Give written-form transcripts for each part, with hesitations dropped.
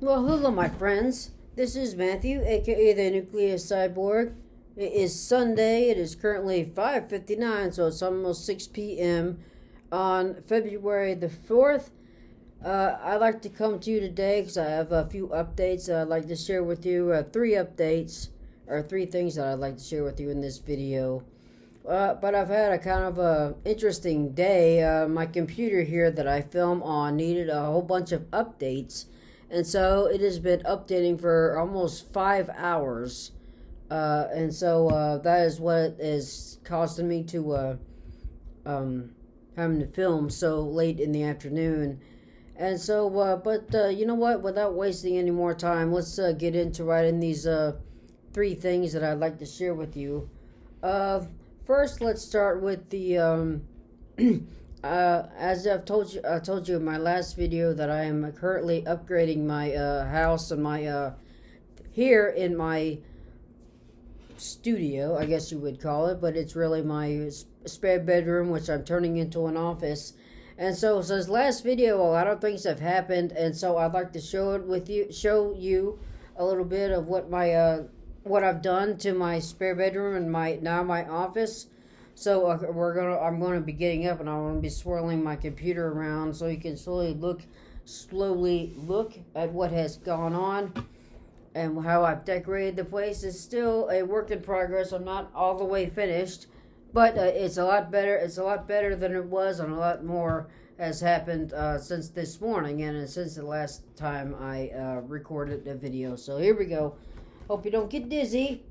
Well, hello, my friends. This is Matthew, aka the Nuclear Cyborg. It is Sunday. It is currently 5:59, so it's almost 6 p.m. on February the 4th. I'd like to come to you today because I have a few updates that I'd like to share with you. Three updates, or three things that I'd like to share with you in this video. But I've had a kind of a interesting day. My computer here that I film on needed a whole bunch of updates, and so it has been updating for almost 5 hours. And so that is what is causing me to having to film so late in the afternoon. And so, but you know what? Without wasting any more time, let's get into writing these three things that I'd like to share with you. First, let's start with the as I told you in my last video that I am currently upgrading my house and my here in my studio, I guess you would call it, but it's really my spare bedroom, which I'm turning into an office. And so since last video, a lot of things have happened, and so I'd like to show you a little bit of what I've done to my spare bedroom and my office. So I'm gonna be getting up, and I'm gonna be swirling my computer around so you can slowly look at what has gone on and how I've decorated the place. Is still a work in progress. I'm not all the way finished, but it's a lot better. It's a lot better than it was, and a lot more has happened since this morning and since the last time I recorded the video. So here we go. Hope you don't get dizzy.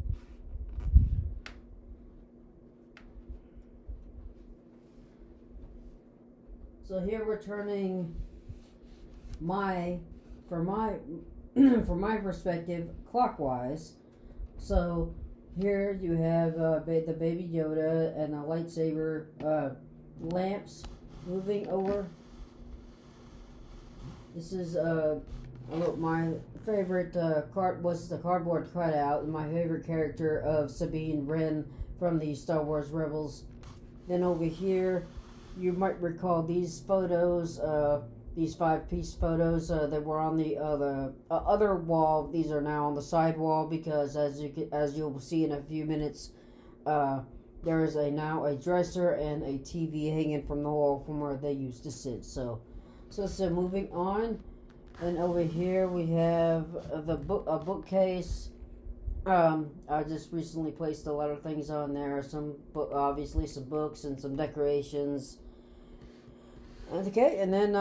So here we're turning from my perspective, clockwise. So here you have the Baby Yoda and a lightsaber lamps moving over. This is my favorite was the cardboard cutout, my favorite character of Sabine Wren from the Star Wars Rebels. Then over here, you might recall these photos. These 5-piece photos that were on the other wall. These are now on the side wall because, as you'll see in a few minutes, there is now a dresser and a TV hanging from the wall from where they used to sit. So moving on, and over here we have a bookcase. I just recently placed a lot of things on there. Obviously some books and some decorations. Okay, and then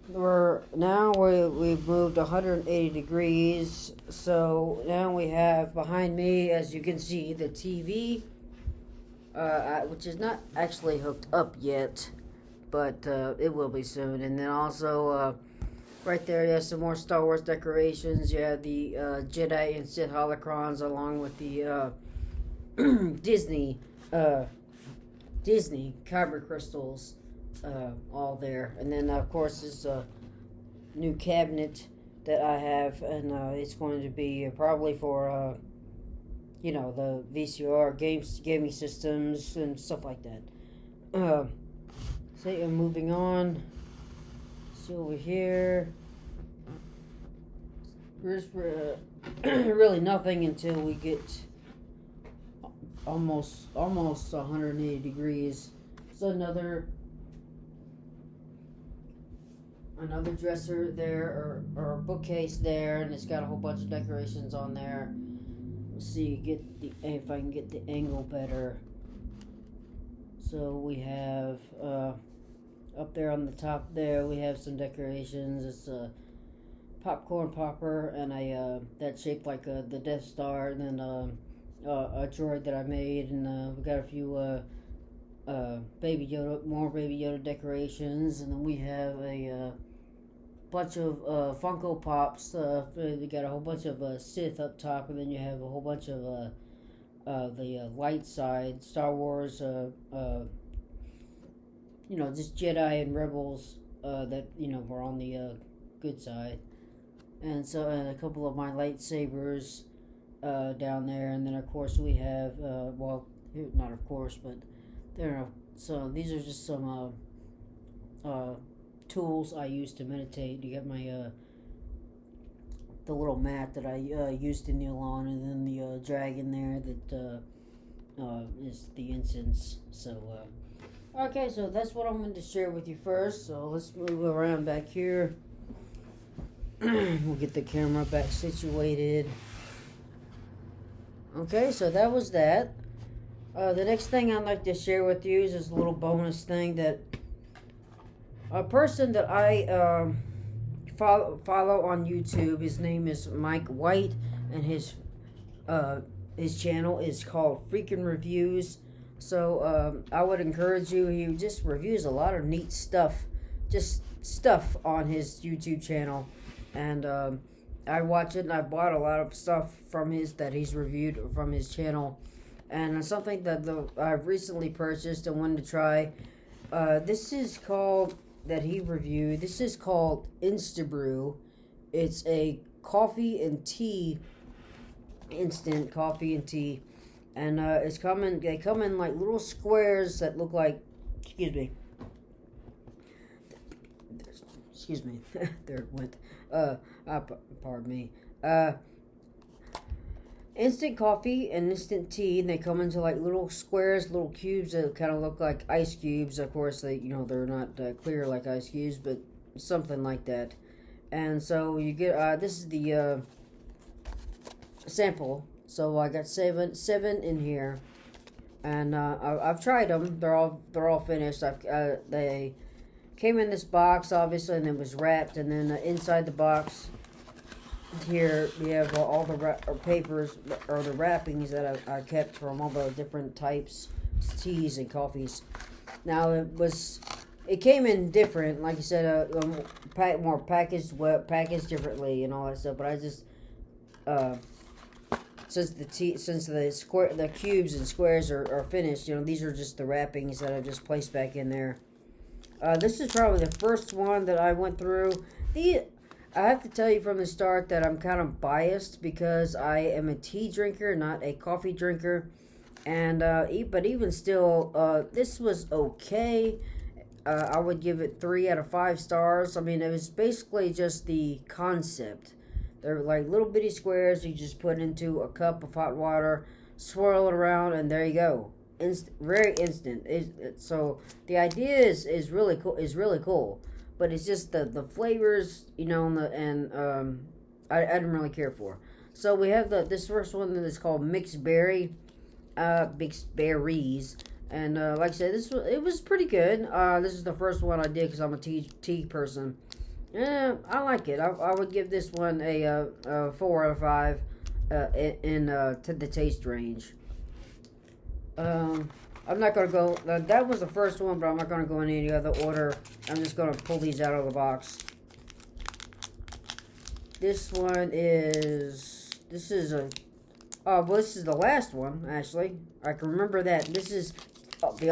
we've moved 180 degrees. So now we have behind me, as you can see, the TV, which is not actually hooked up yet, but it will be soon. And then also right there, you have some more Star Wars decorations. You have the Jedi and Sith holocrons, along with the Disney kyber crystals. All there. And then of course this new cabinet that I have, and it's going to be probably for the VCR gaming systems and stuff like that. So I'm moving on. See over here, there's really nothing until we get almost 180 degrees. So another dresser there, or bookcase there, and it's got a whole bunch of decorations on there. Let's see, if I can get the angle better. So we have up there on the top there, we have some decorations. It's a popcorn popper and that's shaped like the Death Star, and then a droid that I made, and we got a few more Baby Yoda decorations, and then we have a bunch of Funko Pops. We got a whole bunch of Sith up top, and then you have a whole bunch of the light side Star Wars, just Jedi and Rebels that were on the good side, and a couple of my lightsabers down there, and then of course we have not of course, but there are. So these are just some tools I use to meditate. You got my the little mat that I used to kneel on, and then the dragon there that is the incense. So, okay, so that's what I'm going to share with you first. So let's move around back here. We'll get the camera back situated. Okay, so that was that. The next thing I'd like to share with you is this little bonus thing that a person that I follow on YouTube. His name is Mike White, and his channel is called Freaking Reviews. So I would encourage you. He just reviews a lot of neat stuff, just stuff on his YouTube channel, and I watch it. And I bought a lot of stuff from that he's reviewed from his channel, and something that I've recently purchased and wanted to try. This is called that he reviewed. This is called Instabrew. It's a coffee and tea, instant coffee and tea, and it's coming. They come in like little squares that look like. Excuse me. There it went. Pardon me. Instant coffee and instant tea, and they come into like little squares, little cubes that kind of look like ice cubes. Of course, they're not clear like ice cubes, but something like that. And so you get this is the sample. So I got seven in here, and I've tried them. They're all finished. They came in this box, obviously, and it was wrapped, and then inside the box. Here we have all the papers or the wrappings that I kept from all the different types, teas and coffees. Now it came in different, like I said, more packaged differently and all that stuff. But I just since the cubes and squares are finished, these are just the wrappings that I just placed back in there. This is probably the first one that I went through. I have to tell you from the start that I'm kind of biased because I am a tea drinker, not a coffee drinker. And but even still, this was okay. I would give it 3 out of 5 stars. I mean, it was basically just the concept. They're like little bitty squares you just put into a cup of hot water, swirl it around, and there you go. Very instant. So the idea is really cool. But it's just the flavors, I didn't really care for. So we have this first one that is called mixed berries, and like I said, it was pretty good. This is the first one I did because I'm a tea person. Yeah, I like it. I would give this one a 4 out of 5 in to the taste range. I'm not going to go, that was the first one, but I'm not going to go in any other order. I'm just going to pull these out of the box. This is the last one, actually. I can remember that. This is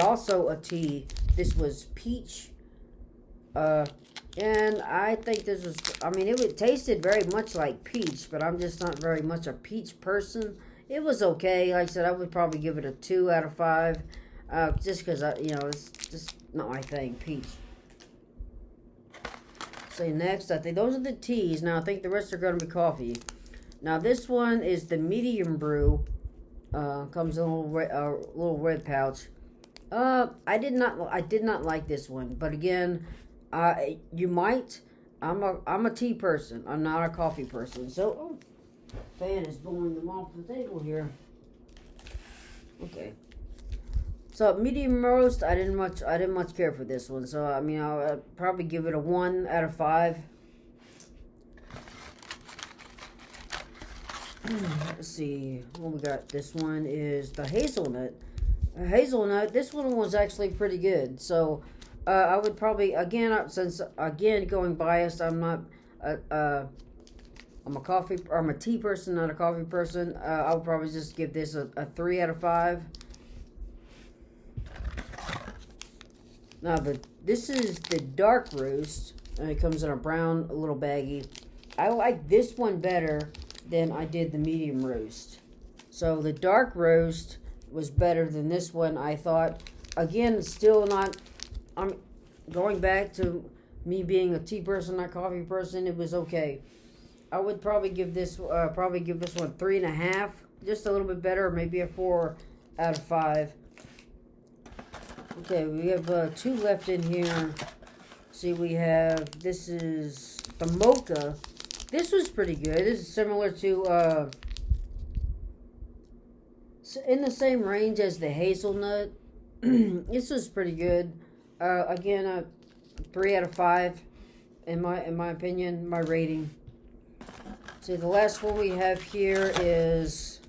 also a tea. This was peach. And I think this was, it tasted very much like peach, but I'm just not very much a peach person. It was okay. Like I said, I would probably give it a 2 out of 5. Just because, it's just not my thing, peach. So next, I think those are the teas. Now, I think the rest are going to be coffee. Now, this one is the medium brew. Comes in a little red pouch. I did not like this one. But again, you might. I'm a tea person. I'm not a coffee person. So, fan is blowing them off the table here. Okay. So medium roast, I didn't much care for this one. So I'll probably give it a 1 out of 5. Let's see what we got. This one is the hazelnut. Hazelnut. This one was actually pretty good. So I would probably going biased, I'm not. I'm a tea person, not a coffee person. I would probably just give this a 3 out of 5. Now, this is the dark roast, and it comes in a brown little baggie. I like this one better than I did the medium roast. So the dark roast was better than this one, I thought. Again, still not. I'm going back to me being a tea person, not coffee person. It was okay. I would probably give this one 3.5, just a little bit better, maybe a 4 out of 5. Okay, we have 2 left in here. See, we have, this is the mocha. This was pretty good. This is similar to in the same range as the hazelnut. This was pretty good. Again, 3 out of 5 in my opinion, my rating. See, the last one we have here is,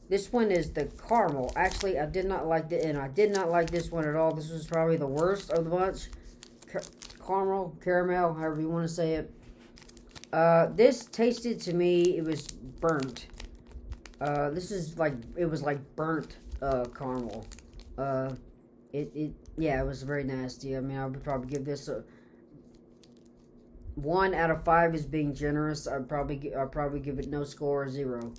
this one is the caramel. Actually, I did not like it, and I did not like this one at all. This was probably the worst of the bunch. Caramel, however you want to say it. This tasted to me, it was burnt. This is like, it was like burnt caramel. Yeah, it was very nasty. I mean, I would probably give this a 1 out of 5 is being generous. I'd probably give it no score, 0.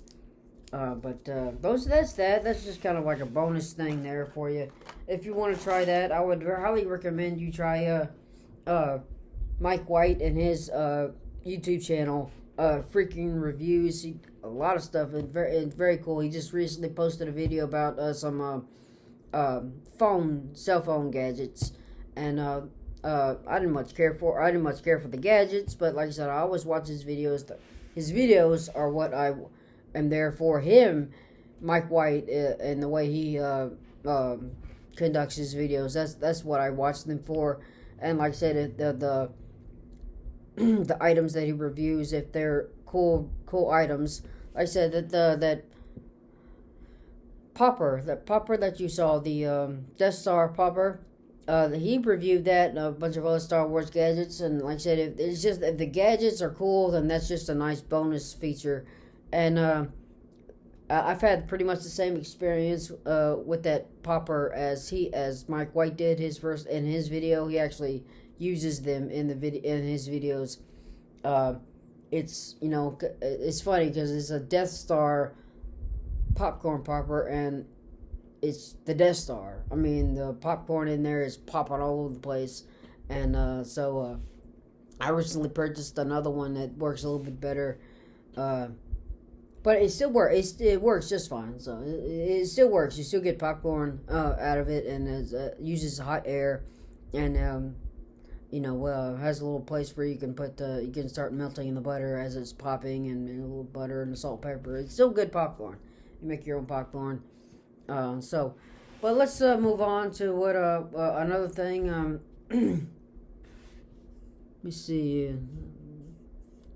That's that. That's just kind of like a bonus thing there for you. If you want to try that, I would highly recommend you try Mike White and his YouTube channel. Freaking reviews, a lot of stuff, and very cool. He just recently posted a video about some cell phone gadgets, and I didn't much care for the gadgets, but like I said, I always watch his videos. His videos are what I am there for. Him, Mike White, and the way he conducts his videos. That's what I watch them for. And like I said, the items that he reviews, if they're cool items. Like I said, that popper that you saw, the Death Star popper. He reviewed that and a bunch of other Star Wars gadgets, and like I said, if the gadgets are cool, then that's just a nice bonus feature. And I've had pretty much the same experience with that popper as Mike White did in his video. He actually uses them in his videos. It's it's funny because it's a Death Star popcorn popper, and it's the Death Star. I mean, the popcorn in there is popping all over the place. And so I recently purchased another one that works a little bit better. But it still works. It works just fine. So it still works. You still get popcorn out of it, and it uses hot air, and has a little place where you can you can start melting the butter as it's popping, and a little butter and salt, pepper. It's still good popcorn. You make your own popcorn. But let's move on to what another thing. Let me see.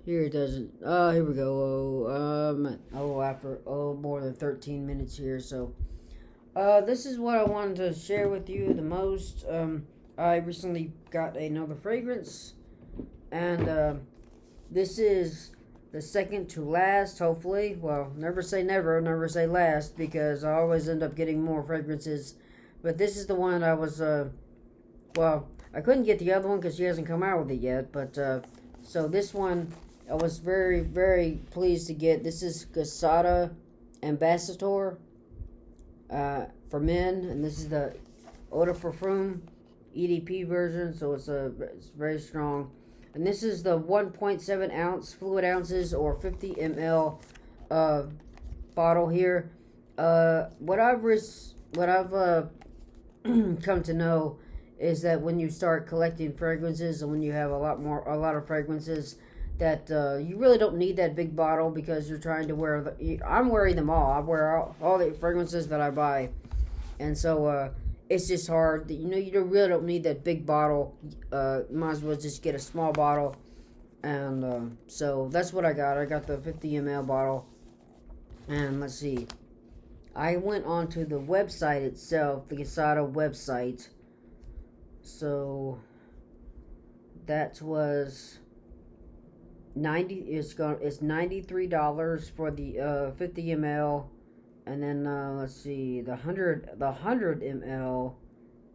Here it doesn't. Here we go. After more than 13 minutes here. So, this is what I wanted to share with you the most. I recently got another fragrance, and this is the second to last, hopefully. Well, never say never, never say last, because I always end up getting more fragrances. But this is the one I was, I couldn't get the other one because she hasn't come out with it yet. But, so this one I was very, very pleased to get. This is Gisela Ambassador for men, and this is the Eau de Parfum EDP version, so it's very strong. And this is the 1.7 ounce fluid ounces or 50 ml bottle here. What I've come to know is that when you start collecting fragrances, and when you have a lot of fragrances, that you really don't need that big bottle, because you're trying to wear I'm wearing them all. I wear all the fragrances that I buy, and so it's just hard. You really don't need that big bottle. Might as well just get a small bottle. And so that's what I got. I got the 50 ml bottle. And let's see. I went onto the website itself, the Gisela website. So that was it's $93 for the 50 ml. And then let's see, the 100 ml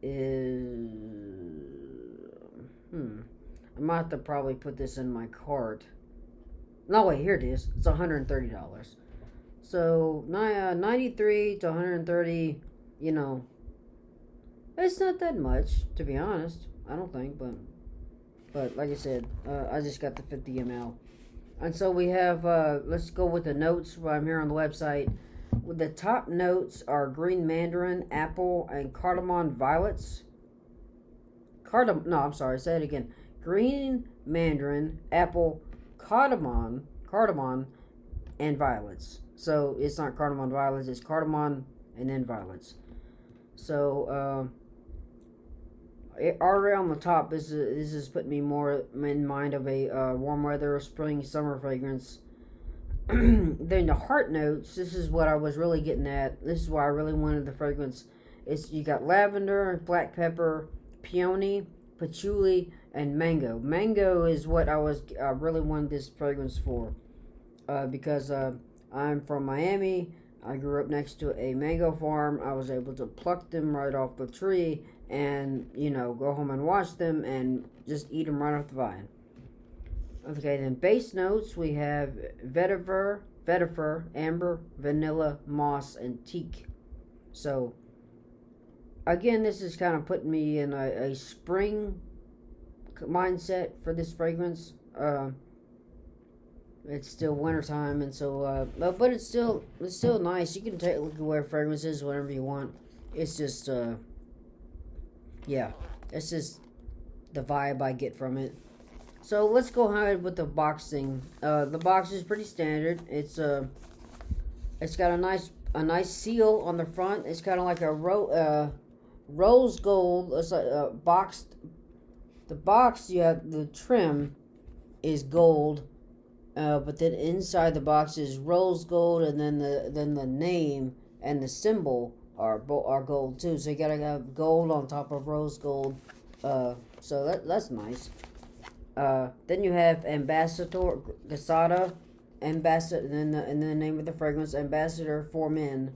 is I might have to probably put this in my cart. No, wait, here it is. It's $130. So 93 to 130, it's not that much, to be honest. I don't think, but But like I said, I just got the 50 ml. And so we have, let's go with the notes while I'm here on the website. The top notes are green mandarin, apple, and cardamom violets. No, I'm sorry, say it again. Green mandarin, apple, cardamom, and violets. So it's not cardamom violets, it's cardamom and then violets. So, already on the top, this is putting me more in mind of a warm weather, spring, summer fragrance. Then the heart notes, this is what I was really getting at. This is why I really wanted the fragrance. You got lavender, black pepper, peony, patchouli, and mango. Mango is what I really wanted this fragrance for, because I'm from Miami. I grew up next to a mango farm. I was able to pluck them right off the tree and, go home and wash them and just eat them right off the vine. Okay, then base notes, we have vetiver, amber, vanilla, moss, and teak. So, again, this is kind of putting me in a spring mindset for this fragrance. It's still wintertime, and so, but it's still nice. You can take a look at where fragrances whenever you want. It's just, yeah, it's just the vibe I get from it. So let's go ahead with the box thing. The box is pretty standard. It's got a nice seal on the front. It's kind of like a rose gold. It's like boxed. The box, you have the trim is gold, but then inside the box is rose gold, and then the name and the symbol are gold too. So you gotta have gold on top of rose gold. So that's nice. Then you have Ambassador, Gisela Ambassador, and then the name of the fragrance, Ambassador for Men.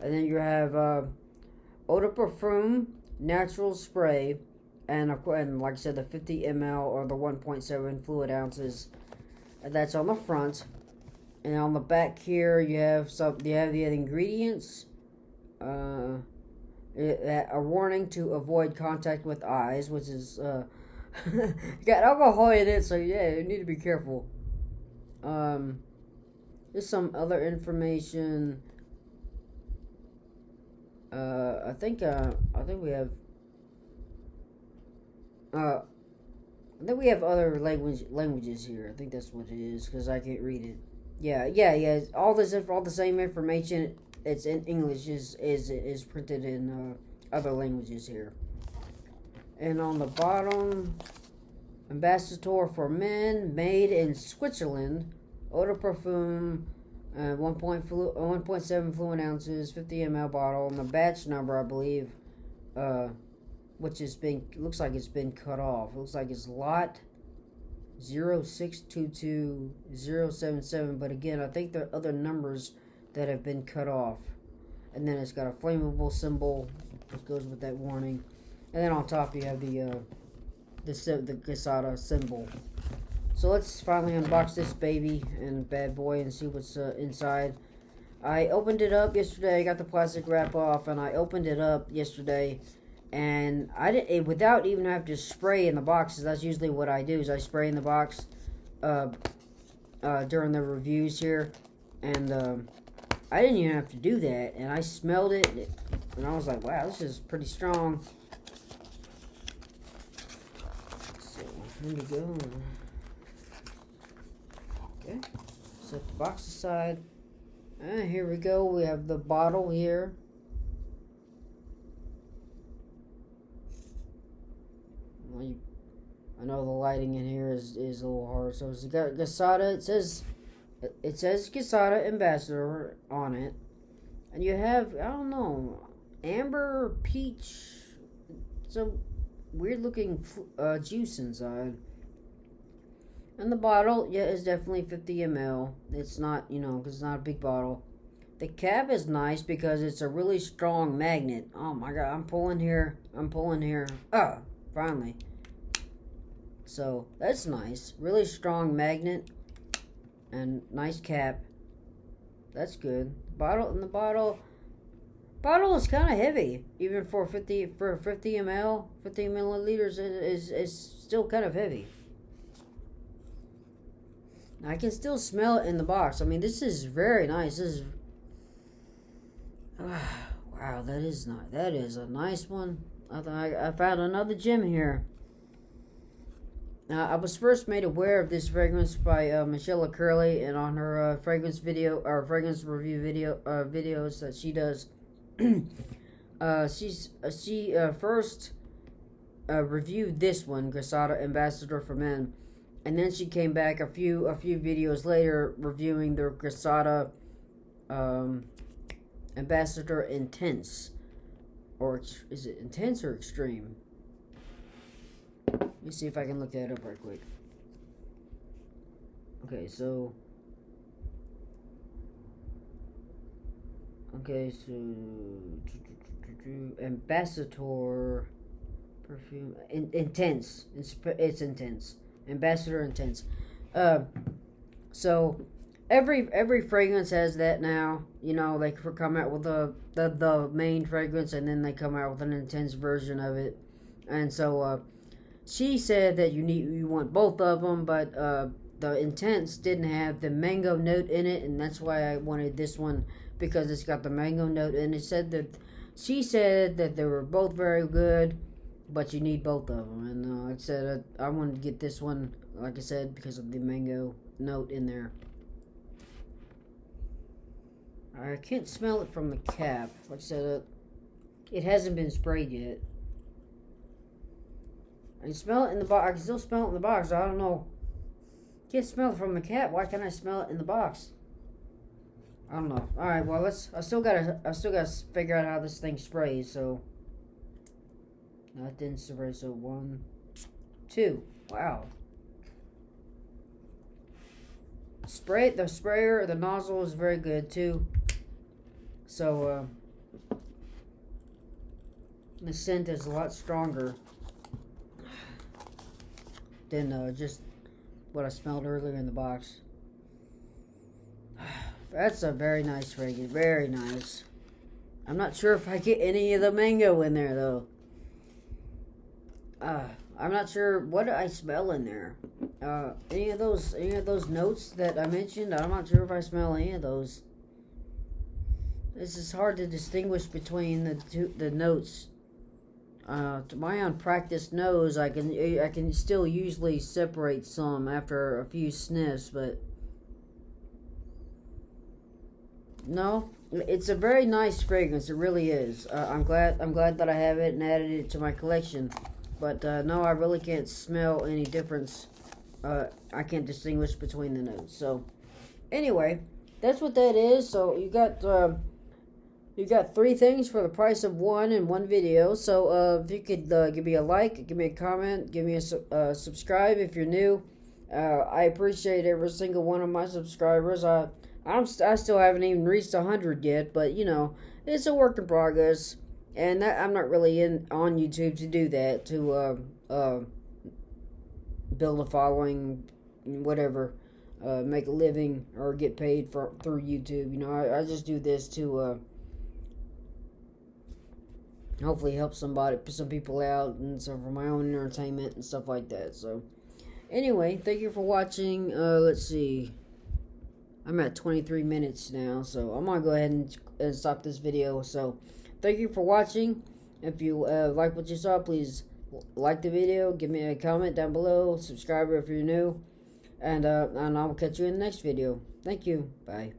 And then you have Eau de Parfum, Natural Spray, and like I said, the 50 ml or the 1.7 fluid ounces. And that's on the front. And on the back here, you have the ingredients. A warning to avoid contact with eyes, which is got alcohol in it, so yeah, you need to be careful. There's some other information. I think we have. I think we have other languages here. I think that's what it is because I can't read it. Yeah. All the same information. It's in English is printed in other languages here. And on the bottom, Ambassador for Men, made in Switzerland, Eau de Parfum, 1.7 fluid ounces, 50 ml bottle, and the batch number, I believe, which looks like it's been cut off. It looks like it's lot 0622077, but again, I think there are other numbers that have been cut off. And then it's got a flammable symbol, which goes with that warning. And then on top you have the Gisela symbol. So let's finally unbox this baby and bad boy and see what's inside. I opened it up yesterday. I got the plastic wrap off, and I opened it up yesterday, and I did without even having to spray in the boxes. That's usually what I do. Is I spray in the box during the reviews here, and I didn't even have to do that. And I smelled it, and I was like, "Wow, this is pretty strong." Here we go. Okay, set the box aside. And here we go. We have the bottle here. Well, I know the lighting in here is a little hard. So it's got Gisela. It says Gisela Ambassador on it, and you have, I don't know, amber, peach, some weird looking juice inside. And the bottle, yeah, is definitely 50 ml. It's not, because it's not a big bottle. The cap is nice because it's a really strong magnet. Oh my god, I'm pulling here. Finally. So, that's nice. Really strong magnet. And nice cap. That's good. The bottle Bottle is kind of heavy, even for 50 ml, 50 milliliters is still kind of heavy. I can still smell it in the box. I mean, this is very nice. This is wow, that is not. That is a nice one. I found another gem here. I was first made aware of this fragrance by Michelle Curley, and on her fragrance video or fragrance review videos that she does. She first reviewed this one, Gisela Ambassador for Men, and then she came back a few videos later reviewing the Gisela Ambassador Intense, or is it Intense or Extreme? Let me see if I can look that up right quick. Okay, so Ambassador perfume intense. It's intense. Ambassador Intense. So every fragrance has that now. You know, they come out with the main fragrance, and then they come out with an intense version of it. And so she said that you want both of them, but the Intense didn't have the mango note in it, and that's why I wanted this one, because it's got the mango note. And she said that they were both very good, but you need both of them. And like I said, I wanted to get this one, like I said, because of the mango note in there. I can't smell it from the cap. Like I said, it hasn't been sprayed yet. I can smell it in the box. I can still smell it in the box. I don't know. Can't smell it from the cap. Why can't I smell it in the box? I don't know. All right. Well, I still gotta figure out how this thing sprays. So no, it didn't spray. So 1, 2. Wow. The sprayer, the nozzle is very good too. So the scent is a lot stronger than just what I smelled earlier in the box. That's a very nice fragrance. Very nice. I'm not sure if I get any of the mango in there though. I'm not sure what I smell in there. Any of those notes that I mentioned, I'm not sure if I smell any of those. This is hard to distinguish between the notes. To my unpracticed nose, I can still usually separate some after a few sniffs, but no, it's a very nice fragrance. It really is. I'm glad that I have it and added it to my collection. But no, I really can't smell any difference. I can't distinguish between the notes. So anyway, that's what that is. So you got 3 things for the price of 1 in one video. So if you could give me a like, give me a comment, give me a subscribe if you're new. I appreciate every single one of my subscribers. I still haven't even reached 100 yet, but you know, it's a work in progress, and I'm not really on YouTube to do that, to build a following, whatever, make a living or get paid through YouTube. You know, I just do this to hopefully help some people out, and so for my own entertainment and stuff like that. So anyway, thank you for watching. Let's see, I'm at 23 minutes now, so I'm gonna go ahead and stop this video. So thank you for watching. If you like what you saw, please like the video, give me a comment down below, subscribe if you're new, and I'll catch you in the next video. Thank you. Bye.